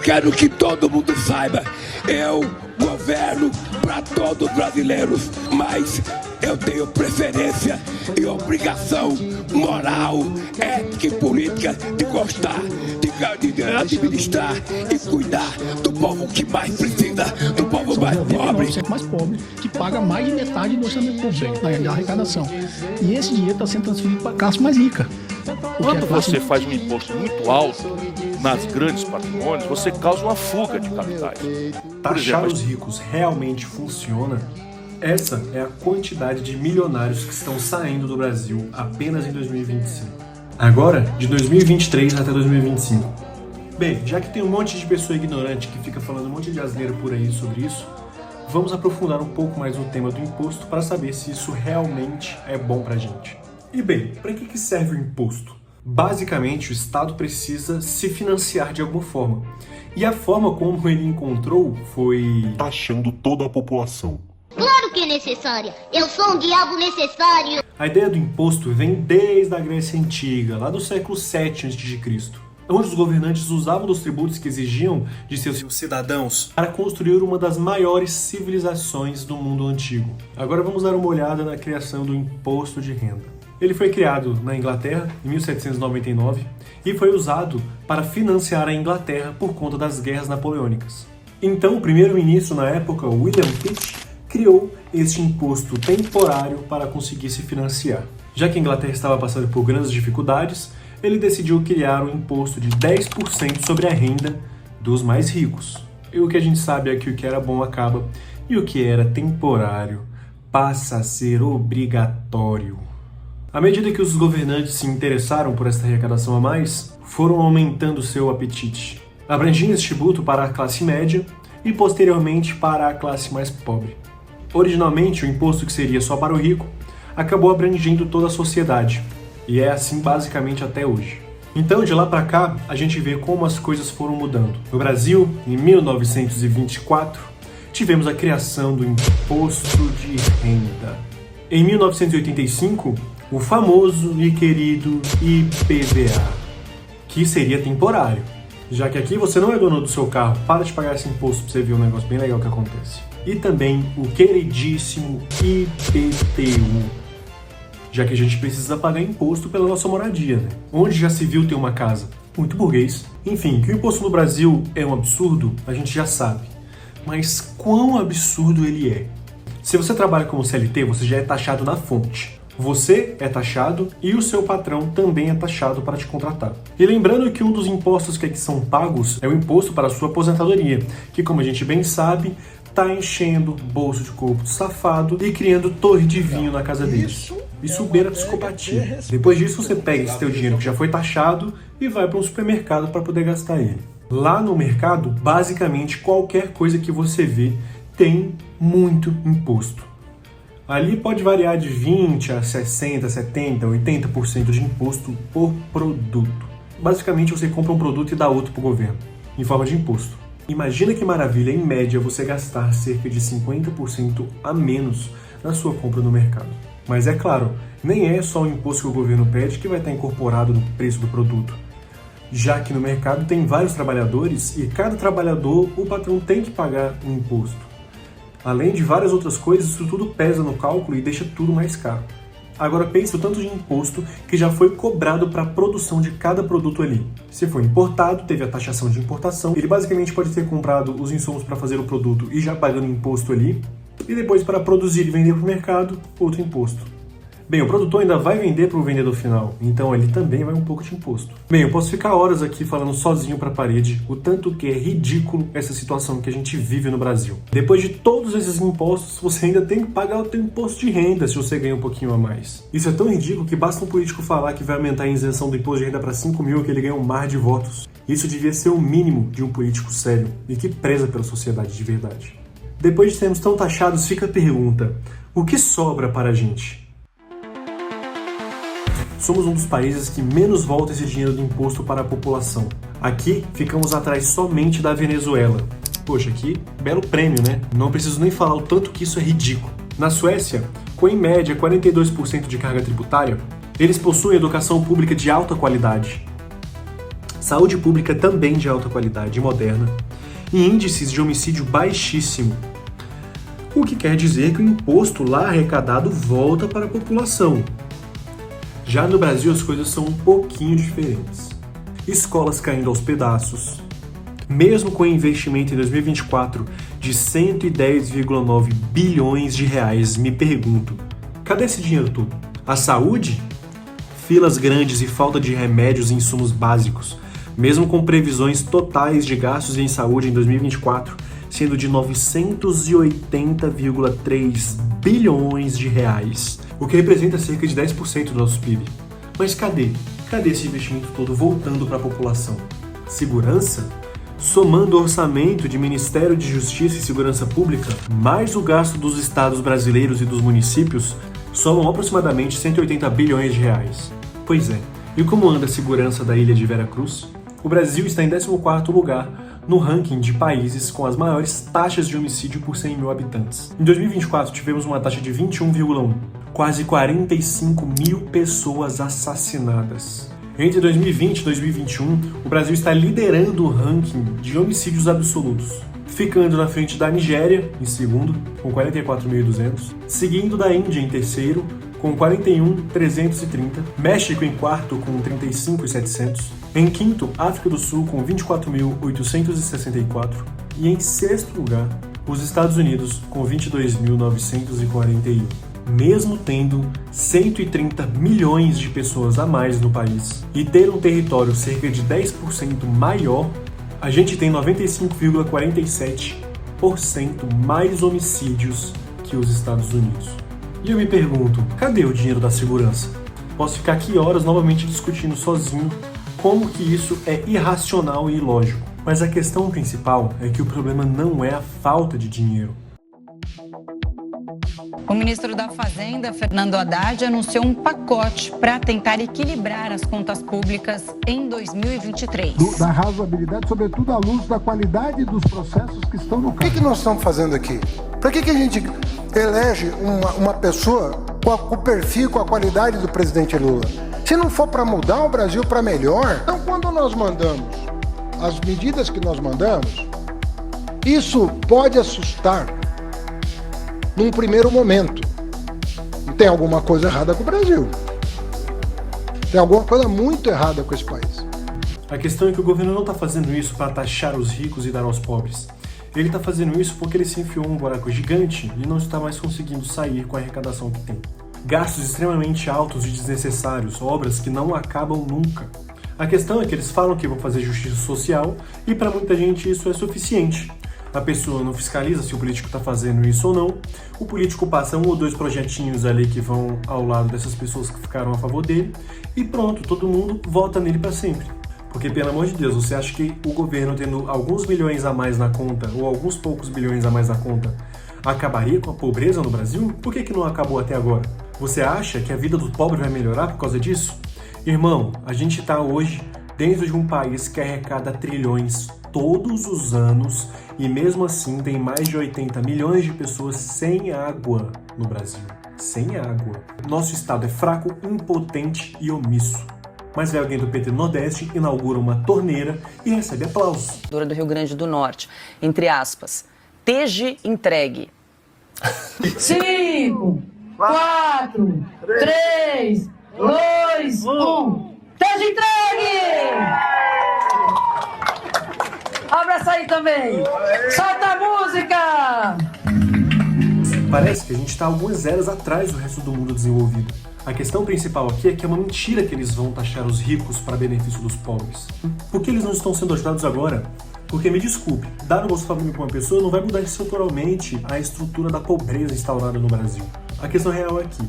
quero que todo mundo saiba, eu governo para todos os brasileiros, mas eu tenho preferência e obrigação moral, ética e política de gostar, de administrar e cuidar do povo que mais precisa, do povo mais pobre. Mais pobre, que paga mais de metade do orçamento público, da arrecadação. E esse dinheiro está sendo transferido para a classe mais rica. Quando você faz um imposto muito alto nas grandes patrimônios, você causa uma fuga de capitais. Taxar os ricos realmente funciona? Essa é a quantidade de milionários que estão saindo do Brasil apenas em 2025. Agora, de 2023 até 2025. Bem, já que tem um monte de pessoa ignorante que fica falando um monte de asneira por aí sobre isso, vamos aprofundar um pouco mais no tema do imposto para saber se isso realmente é bom pra gente. E bem, para que serve o imposto? Basicamente, o Estado precisa se financiar de alguma forma. E a forma como ele encontrou foi taxando toda a população. Claro que é necessária. Eu sou um diabo necessário. A ideia do imposto vem desde a Grécia Antiga, lá do século VII a.C., onde os governantes usavam dos tributos que exigiam de seus cidadãos para construir uma das maiores civilizações do mundo antigo. Agora vamos dar uma olhada na criação do imposto de renda. Ele foi criado na Inglaterra em 1799 e foi usado para financiar a Inglaterra por conta das guerras napoleônicas. Então, o primeiro-ministro na época, William Pitt, criou este imposto temporário para conseguir se financiar. Já que a Inglaterra estava passando por grandes dificuldades, ele decidiu criar um imposto de 10% sobre a renda dos mais ricos. E o que a gente sabe é que o que era bom acaba e o que era temporário passa a ser obrigatório. À medida que os governantes se interessaram por esta arrecadação a mais, foram aumentando seu apetite, abrangindo esse tributo para a classe média e posteriormente para a classe mais pobre. Originalmente, o imposto que seria só para o rico acabou abrangendo toda a sociedade, e é assim basicamente até hoje. Então, de lá para cá, a gente vê como as coisas foram mudando. No Brasil, em 1924, tivemos a criação do Imposto de Renda. Em 1985, o famoso e querido IPVA, que seria temporário, já que aqui você não é dono do seu carro, para de pagar esse imposto para você ver um negócio bem legal que acontece. E também o queridíssimo IPTU, já que a gente precisa pagar imposto pela nossa moradia, né? Onde já se viu ter uma casa? Muito burguês. Enfim, que o imposto no Brasil é um absurdo, a gente já sabe. Mas quão absurdo ele é? Se você trabalha como CLT, você já é taxado na fonte. Você é taxado e o seu patrão também é taxado para te contratar. E lembrando que um dos impostos que aqui são pagos é o imposto para a sua aposentadoria, que, como a gente bem sabe, está enchendo bolso de corpo safado e criando torre de vinho na casa deles. Isso beira psicopatia. Depois disso, você pega esse teu dinheiro que já foi taxado e vai para um supermercado para poder gastar ele. Lá no mercado, basicamente qualquer coisa que você vê tem muito imposto. Ali pode variar de 20% a 60%, 70%, 80% de imposto por produto. Basicamente, você compra um produto e dá outro para o governo, em forma de imposto. Imagina que maravilha, em média, você gastar cerca de 50% a menos na sua compra no mercado. Mas é claro, nem é só o imposto que o governo pede que vai estar incorporado no preço do produto. Já que no mercado tem vários trabalhadores e cada trabalhador o patrão tem que pagar um imposto. Além de várias outras coisas, isso tudo pesa no cálculo e deixa tudo mais caro. Agora pense o tanto de imposto que já foi cobrado para a produção de cada produto ali. Se foi importado, teve a taxação de importação. Ele basicamente pode ter comprado os insumos para fazer o produto e já pagando imposto ali. E depois, para produzir e vender para o mercado, outro imposto. Bem, o produtor ainda vai vender para o vendedor final, então ele também vai um pouco de imposto. Bem, eu posso ficar horas aqui falando sozinho para a parede o tanto que é ridículo essa situação que a gente vive no Brasil. Depois de todos esses impostos, você ainda tem que pagar o seu imposto de renda se você ganha um pouquinho a mais. Isso é tão ridículo que basta um político falar que vai aumentar a isenção do imposto de renda para 5 mil que ele ganha um mar de votos. Isso devia ser o mínimo de um político sério e que preza pela sociedade de verdade. Depois de sermos tão taxados, fica a pergunta: o que sobra para a gente? Somos um dos países que menos volta esse dinheiro do imposto para a população. Aqui, ficamos atrás somente da Venezuela. Poxa, aqui, belo prêmio, né? Não preciso nem falar o tanto que isso é ridículo. Na Suécia, com em média 42% de carga tributária, eles possuem educação pública de alta qualidade. saúde pública também de alta qualidade e moderna, e índices de homicídio baixíssimo. O que quer dizer que o imposto lá arrecadado volta para a população. Já no Brasil as coisas são um pouquinho diferentes. Escolas caindo aos pedaços. Mesmo com o investimento em 2024 de 110,9 bilhões de reais, me pergunto, cadê esse dinheiro todo? A saúde? Filas grandes e falta de remédios e insumos básicos, mesmo com previsões totais de gastos em saúde em 2024, sendo de 980,3 bilhões de reais, o que representa cerca de 10% do nosso PIB. Mas cadê? Cadê esse investimento todo voltando para a população? Segurança? Somando o orçamento de Ministério de Justiça e Segurança Pública, mais o gasto dos estados brasileiros e dos municípios, somam aproximadamente 180 bilhões de reais. Pois é, e como anda a segurança da ilha de Veracruz? O Brasil está em 14º lugar no ranking de países com as maiores taxas de homicídio por 100 mil habitantes. Em 2024 tivemos uma taxa de 21,1, quase 45 mil pessoas assassinadas. Entre 2020 e 2021, o Brasil está liderando o ranking de homicídios absolutos, ficando na frente da Nigéria, em segundo, com 44.200, seguindo da Índia em terceiro, com 41.330, México em quarto, com 35.700, em quinto, África do Sul, com 24.864, e em sexto lugar, os Estados Unidos, com 22.941. Mesmo tendo 130 milhões de pessoas a mais no país e ter um território cerca de 10% maior, a gente tem 95,47% mais homicídios que os Estados Unidos. E eu me pergunto, cadê o dinheiro da segurança? Posso ficar aqui horas novamente discutindo sozinho como que isso é irracional e ilógico. Mas a questão principal é que o problema não é a falta de dinheiro. O ministro da Fazenda, Fernando Haddad, anunciou um pacote para tentar equilibrar as contas públicas em 2023. Da razoabilidade, sobretudo à luz da qualidade dos processos que estão no caso. O que nós estamos fazendo aqui? Para que a gente elege uma pessoa com o perfil, com a qualidade do presidente Lula? Se não for para mudar o Brasil para melhor, então quando nós mandamos as medidas que nós mandamos, isso pode assustar num primeiro momento. Tem alguma coisa errada com o Brasil. Tem alguma coisa muito errada com esse país. A questão é que o governo não está fazendo isso para taxar os ricos e dar aos pobres. Ele está fazendo isso porque ele se enfiou um buraco gigante e não está mais conseguindo sair com a arrecadação que tem. Gastos extremamente altos e desnecessários, obras que não acabam nunca. A questão é que eles falam que vão fazer justiça social e para muita gente isso é suficiente. A pessoa não fiscaliza se o político está fazendo isso ou não, o político passa 1 ou 2 projetinhos ali que vão ao lado dessas pessoas que ficaram a favor dele e pronto, todo mundo vota nele para sempre. Porque, pelo amor de Deus, você acha que o governo tendo alguns milhões a mais na conta ou alguns poucos bilhões a mais na conta acabaria com a pobreza no Brasil? Por que não acabou até agora? Você acha que a vida do pobre vai melhorar por causa disso? Irmão, a gente está hoje dentro de um país que arrecada trilhões todos os anos e mesmo assim tem mais de 80 milhões de pessoas sem água no Brasil. Sem água. Nosso estado é fraco, impotente e omisso. Mas vem alguém do PT do Nordeste, inaugura uma torneira e recebe aplausos. Do Rio Grande do Norte, entre aspas, esteja entregue. 5, 4, 3, 2, 1. Esteja entregue! Abraça aí também! Solta a música! Parece que a gente está algumas eras atrás do resto do mundo desenvolvido. A questão principal aqui é que é uma mentira que eles vão taxar os ricos para benefício dos pobres. Por que eles não estão sendo ajudados agora? Porque, me desculpe, dar o Bolsa Família para uma pessoa não vai mudar estruturalmente a estrutura da pobreza instaurada no Brasil. A questão real é que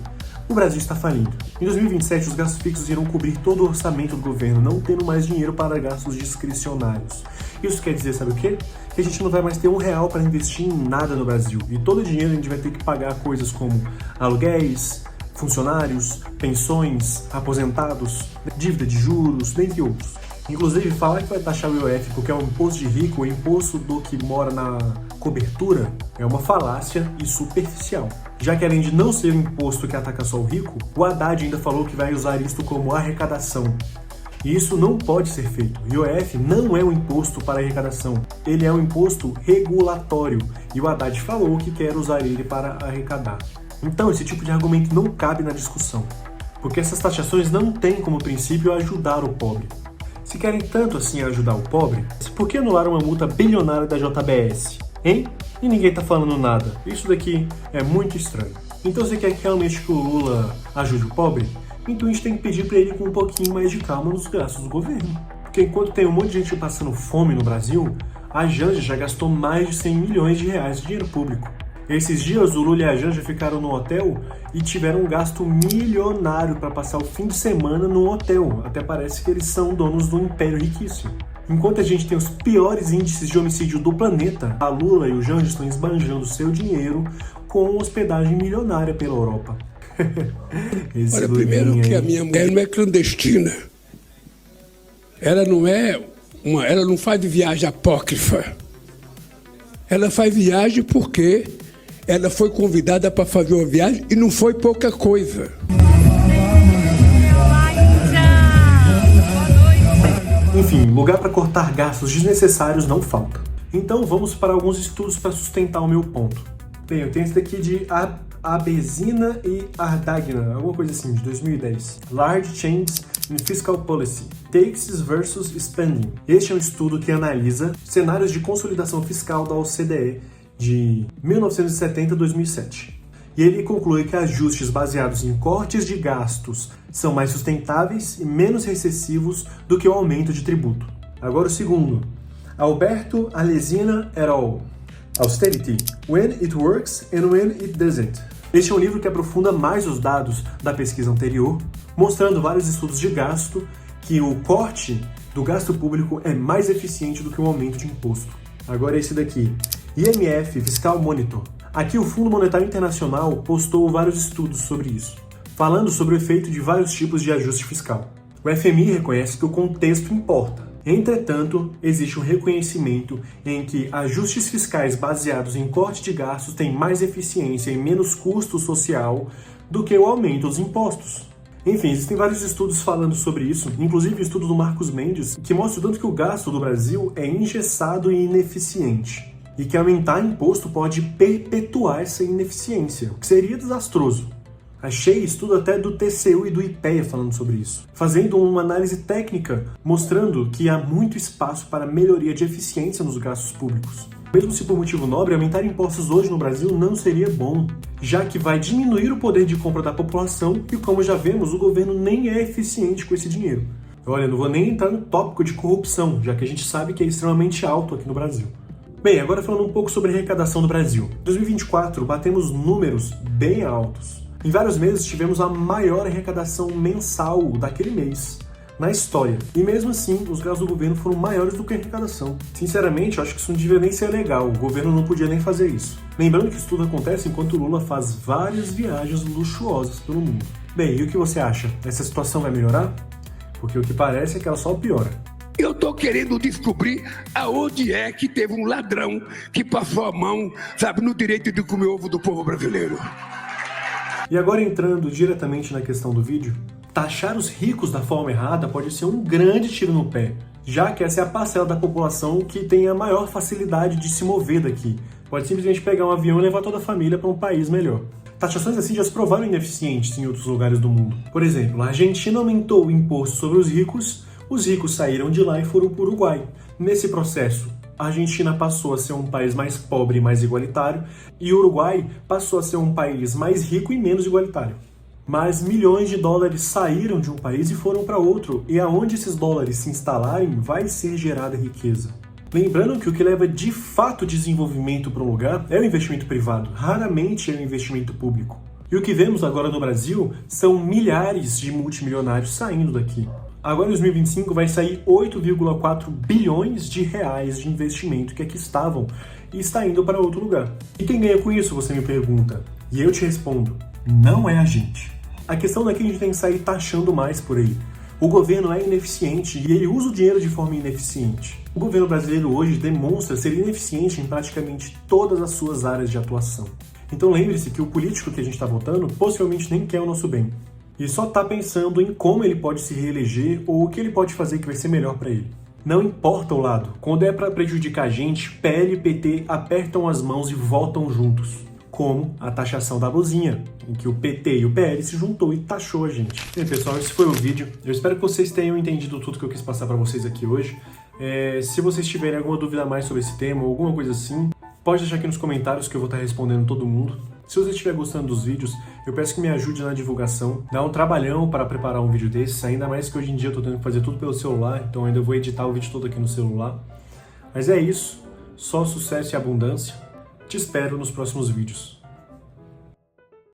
o Brasil está falindo. Em 2027, os gastos fixos irão cobrir todo o orçamento do governo, não tendo mais dinheiro para gastos discricionários. Isso quer dizer, sabe o quê? Que a gente não vai mais ter R$1 para investir em nada no Brasil. E todo o dinheiro a gente vai ter que pagar coisas como aluguéis, funcionários, pensões, aposentados, dívida de juros, dentre outros. Inclusive, falar que vai taxar o IOF porque é um imposto de rico, o imposto do que mora na cobertura, é uma falácia e superficial. Já que além de não ser um imposto que ataca só o rico, o Haddad ainda falou que vai usar isto como arrecadação. E isso não pode ser feito. O IOF não é um imposto para arrecadação, ele é um imposto regulatório. E o Haddad falou que quer usar ele para arrecadar. Então, esse tipo de argumento não cabe na discussão, porque essas taxações não têm como princípio ajudar o pobre. Se querem tanto assim ajudar o pobre, por que anular uma multa bilionária da JBS? Hein? E ninguém tá falando nada. Isso daqui é muito estranho. Então você quer realmente que o Lula ajude o pobre? Então a gente tem que pedir para ele com um pouquinho mais de calma nos gastos do governo. Porque enquanto tem um monte de gente passando fome no Brasil, a Janja já gastou mais de 100 milhões de reais de dinheiro público. Esses dias o Lula e a Janja ficaram no hotel e tiveram um gasto milionário para passar o fim de semana no hotel. Até parece que eles são donos do império riquíssimo. Enquanto a gente tem os piores índices de homicídio do planeta, a Lula e o Janja estão esbanjando seu dinheiro com hospedagem milionária pela Europa. Olha, primeiro que a minha mulher não é clandestina. Ela não faz viagem apócrifa. Ela faz viagem porque ela foi convidada para fazer uma viagem e não foi pouca coisa. Enfim, lugar para cortar gastos desnecessários não falta. Então vamos para alguns estudos para sustentar o meu ponto. Bem, eu tenho esse daqui de Abezina e Ardagna, alguma coisa assim, de 2010. Large Changes in Fiscal Policy, Taxes versus Spending. Este é um estudo que analisa cenários de consolidação fiscal da OCDE de 1970 a 2007. E ele conclui que ajustes baseados em cortes de gastos são mais sustentáveis e menos recessivos do que o aumento de tributo. Agora o segundo, Alberto Alesina et al. Austerity, When It Works and When It Doesn't. Este é um livro que aprofunda mais os dados da pesquisa anterior, mostrando vários estudos de gasto que o corte do gasto público é mais eficiente do que o aumento de imposto. Agora esse daqui, IMF Fiscal Monitor. Aqui o Fundo Monetário Internacional postou vários estudos sobre isso, falando sobre o efeito de vários tipos de ajuste fiscal. O FMI reconhece que o contexto importa. Entretanto, existe um reconhecimento em que ajustes fiscais baseados em corte de gastos têm mais eficiência e menos custo social do que o aumento dos impostos. Enfim, existem vários estudos falando sobre isso, inclusive o estudo do Marcos Mendes, que mostra o tanto que o gasto do Brasil é engessado e ineficiente, e que aumentar imposto pode perpetuar essa ineficiência, o que seria desastroso. Achei estudo até do TCU e do IPEA falando sobre isso, fazendo uma análise técnica mostrando que há muito espaço para melhoria de eficiência nos gastos públicos. Mesmo se por motivo nobre, aumentar impostos hoje no Brasil não seria bom, já que vai diminuir o poder de compra da população e, como já vemos, o governo nem é eficiente com esse dinheiro. Olha, não vou nem entrar no tópico de corrupção, já que a gente sabe que é extremamente alto aqui no Brasil. Bem, agora falando um pouco sobre a arrecadação do Brasil. Em 2024, batemos números bem altos. Em vários meses tivemos a maior arrecadação mensal daquele mês na história. E mesmo assim, os gastos do governo foram maiores do que a arrecadação. Sinceramente, eu acho que isso não devia nem ser legal. O governo não podia nem fazer isso. Lembrando que isso tudo acontece enquanto o Lula faz várias viagens luxuosas pelo mundo. Bem, e o que você acha? Essa situação vai melhorar? Porque o que parece é que ela só piora. Eu tô querendo descobrir aonde é que teve um ladrão que passou a mão, sabe, no direito de comer ovo do povo brasileiro. E agora entrando diretamente na questão do vídeo, taxar os ricos da forma errada pode ser um grande tiro no pé, já que essa é a parcela da população que tem a maior facilidade de se mover daqui. Pode simplesmente pegar um avião e levar toda a família para um país melhor. Taxações assim já se provaram ineficientes em outros lugares do mundo. Por exemplo, a Argentina aumentou o imposto sobre os ricos saíram de lá e foram para o Uruguai. Nesse processo, a Argentina passou a ser um país mais pobre e mais igualitário, e o Uruguai passou a ser um país mais rico e menos igualitário. Mas milhões de dólares saíram de um país e foram para outro, e aonde esses dólares se instalarem vai ser gerada riqueza. Lembrando que o que leva de fato desenvolvimento para um lugar é o investimento privado, raramente é o investimento público. E o que vemos agora no Brasil são milhares de multimilionários saindo daqui. Agora em 2025 vai sair 8,4 bilhões de reais de investimento que aqui estavam e está indo para outro lugar. E quem ganha com isso, você me pergunta? E eu te respondo, não é a gente. A questão não é que a gente tem que sair taxando mais por aí. O governo é ineficiente e ele usa o dinheiro de forma ineficiente. O governo brasileiro hoje demonstra ser ineficiente em praticamente todas as suas áreas de atuação. Então lembre-se que o político que a gente está votando possivelmente nem quer o nosso bem. e só tá pensando em como ele pode se reeleger ou o que ele pode fazer que vai ser melhor para ele. Não importa o lado, quando é para prejudicar a gente, PL e PT apertam as mãos e votam juntos. Como a taxação da blusinha, em que o PT e o PL se juntou e taxou a gente. Bem, pessoal, esse foi o vídeo. Eu espero que vocês tenham entendido tudo que eu quis passar para vocês aqui hoje. Se vocês tiverem alguma dúvida a mais sobre esse tema ou alguma coisa assim, pode deixar aqui nos comentários que eu vou estar respondendo todo mundo. Se você estiver gostando dos vídeos, eu peço que me ajude na divulgação. Dá um trabalhão para preparar um vídeo desses, ainda mais que hoje em dia eu tô tendo que fazer tudo pelo celular, então ainda vou editar o vídeo todo aqui no celular. Mas é isso, só sucesso e abundância. Te espero nos próximos vídeos.